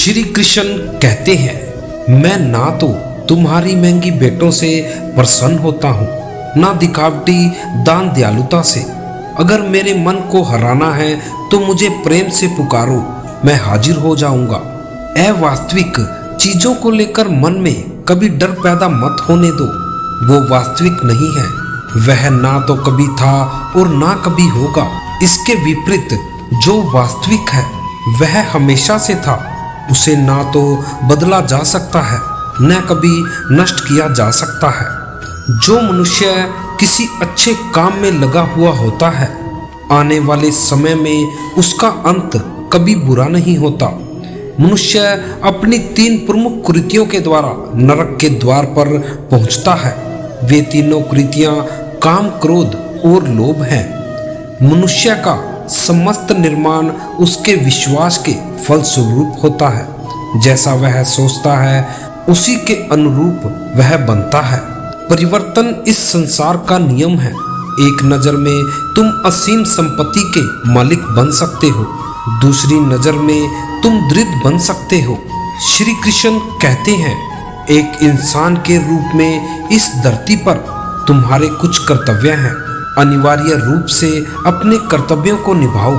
श्री कृष्ण कहते हैं, मैं ना तो तुम्हारी महंगी भेंटों से प्रसन्न होता हूँ, ना दिखावटी दान दयालुता से। अगर मेरे मन को हराना है तो मुझे प्रेम से पुकारो, मैं हाजिर हो जाऊंगा। अवास्तविक चीजों को लेकर मन में कभी डर पैदा मत होने दो, वो वास्तविक नहीं है। वह ना तो कभी था और ना कभी होगा। इसके विपरीत जो वास्तविक है वह हमेशा से था। उसे ना तो बदला जा सकता है, न कभी नष्ट किया जा सकता है। जो मनुष्य किसी अच्छे काम में लगा हुआ होता है, आने वाले समय में उसका अंत कभी बुरा नहीं होता। मनुष्य अपनी 3 प्रमुख कृतियों के द्वारा नरक के द्वार पर पहुंचता है। वे तीनों कृतियां काम, क्रोध और लोभ हैं। मनुष्य का समस्त निर्माण उसके विश्वास के फलस्वरूप होता है। जैसा वह सोचता है उसी के अनुरूप वह बनता है। परिवर्तन इस संसार का नियम है। एक नजर में तुम असीम संपत्ति के मालिक बन सकते हो, दूसरी नजर में तुम दरिद्र बन सकते हो। श्री कृष्ण कहते हैं, एक इंसान के रूप में इस धरती पर तुम्हारे कुछ कर्तव्य हैं। अनिवार्य रूप से अपने कर्तव्यों को निभाओ।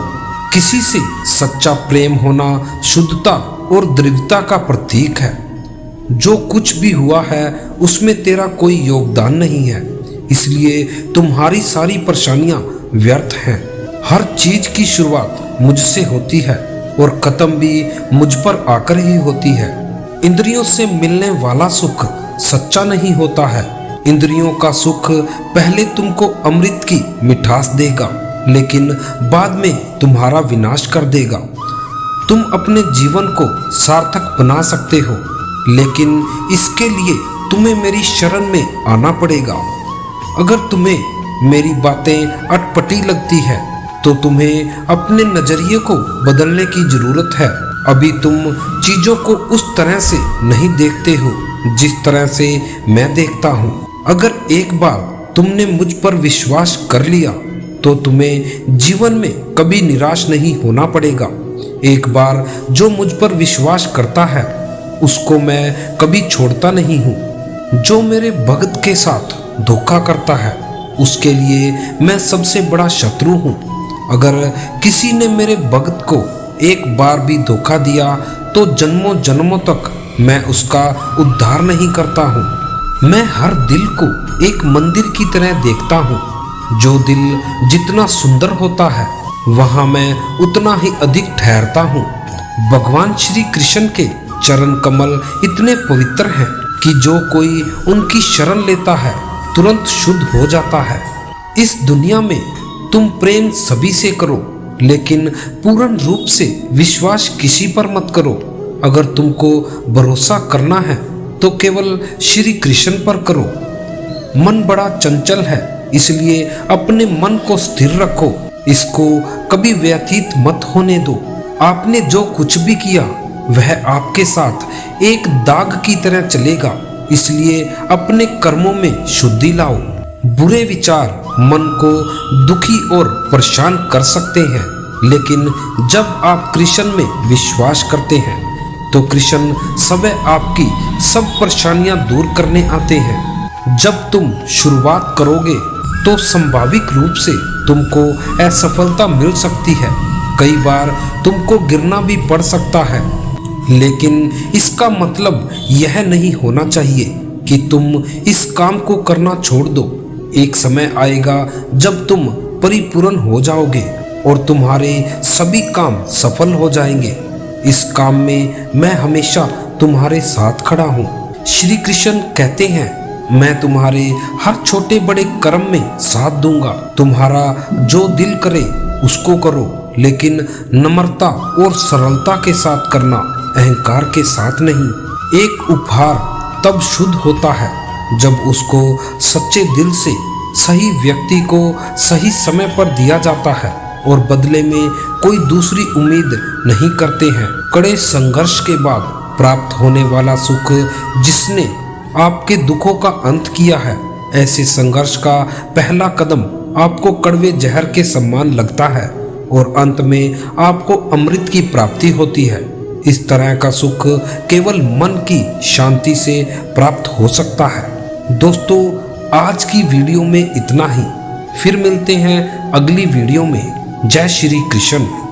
किसी से सच्चा प्रेम होना शुद्धता और दृढ़ता का प्रतीक है। जो कुछ भी हुआ है उसमें तेरा कोई योगदान नहीं है, इसलिए तुम्हारी सारी परेशानियां व्यर्थ हैं। हर चीज की शुरुआत मुझसे होती है और खत्म भी मुझ पर आकर ही होती है। इंद्रियों से मिलने वाला सुख सच्चा नहीं होता है। इंद्रियों का सुख पहले तुमको अमृत की मिठास देगा, लेकिन बाद में तुम्हारा विनाश कर देगा। तुम अपने जीवन को सार्थक बना सकते हो, लेकिन इसके लिए तुम्हें मेरी शरण में आना पड़ेगा। अगर तुम्हें मेरी बातें अटपटी लगती है तो तुम्हें अपने नजरिए को बदलने की जरूरत है। अभी तुम चीजों को उस तरह से नहीं देखते हो जिस तरह से मैं देखता हूँ। अगर एक बार तुमने मुझ पर विश्वास कर लिया तो तुम्हें जीवन में कभी निराश नहीं होना पड़ेगा। एक बार जो मुझ पर विश्वास करता है उसको मैं कभी छोड़ता नहीं हूँ। जो मेरे भक्त के साथ धोखा करता है उसके लिए मैं सबसे बड़ा शत्रु हूँ। अगर किसी ने मेरे भक्त को एक बार भी धोखा दिया तो जन्मों जन्मों तक मैं उसका उद्धार नहीं करता हूँ। मैं हर दिल को एक मंदिर की तरह देखता हूँ। जो दिल जितना सुंदर होता है वहाँ मैं उतना ही अधिक ठहरता हूँ। भगवान श्री कृष्ण के चरण कमल इतने पवित्र हैं कि जो कोई उनकी शरण लेता है तुरंत शुद्ध हो जाता है। इस दुनिया में तुम प्रेम सभी से करो, लेकिन पूर्ण रूप से विश्वास किसी पर मत करो। अगर तुमको भरोसा करना है तो केवल श्री कृष्ण पर करो। मन बड़ा चंचल है, इसलिए अपने मन को स्थिर रखो। इसको कभी व्यतीत मत होने दो। आपने जो कुछ भी किया वह आपके साथ एक दाग की तरह चलेगा, इसलिए अपने कर्मों में शुद्धि लाओ। बुरे विचार मन को दुखी और परेशान कर सकते हैं, लेकिन जब आप कृष्ण में विश्वास करते हैं तो कृष्ण स्वयं आपकी सब परेशानियां दूर करने आते हैं। जब तुम शुरुआत करोगे तो संभाविक रूप से तुमको असफलता मिल सकती है। कई बार तुमको गिरना भी पड़ सकता है, लेकिन इसका मतलब यह नहीं होना चाहिए कि तुम इस काम को करना छोड़ दो। एक समय आएगा जब तुम परिपूर्ण हो जाओगे और तुम्हारे सभी काम सफल हो जाएंगे। इस काम में मैं हमेशा तुम्हारे साथ खड़ा हूँ। श्री कृष्ण कहते हैं, मैं तुम्हारे हर छोटे बड़े कर्म में साथ दूंगा। तुम्हारा जो दिल करे उसको करो, लेकिन नम्रता और सरलता के साथ करना, अहंकार के साथ नहीं। एक उपहार तब शुद्ध होता है जब उसको सच्चे दिल से सही व्यक्ति को सही समय पर दिया जाता है और बदले में कोई दूसरी उम्मीद नहीं करते हैं। कड़े संघर्ष के बाद प्राप्त होने वाला सुख जिसने आपके दुखों का अंत किया है, ऐसे संघर्ष का पहला कदम आपको कड़वे जहर के समान लगता है और अंत में आपको अमृत की प्राप्ति होती है। इस तरह का सुख केवल मन की शांति से प्राप्त हो सकता है। दोस्तों, आज की वीडियो में इतना ही। फिर मिलते हैं अगली वीडियो में। जय श्री कृष्ण।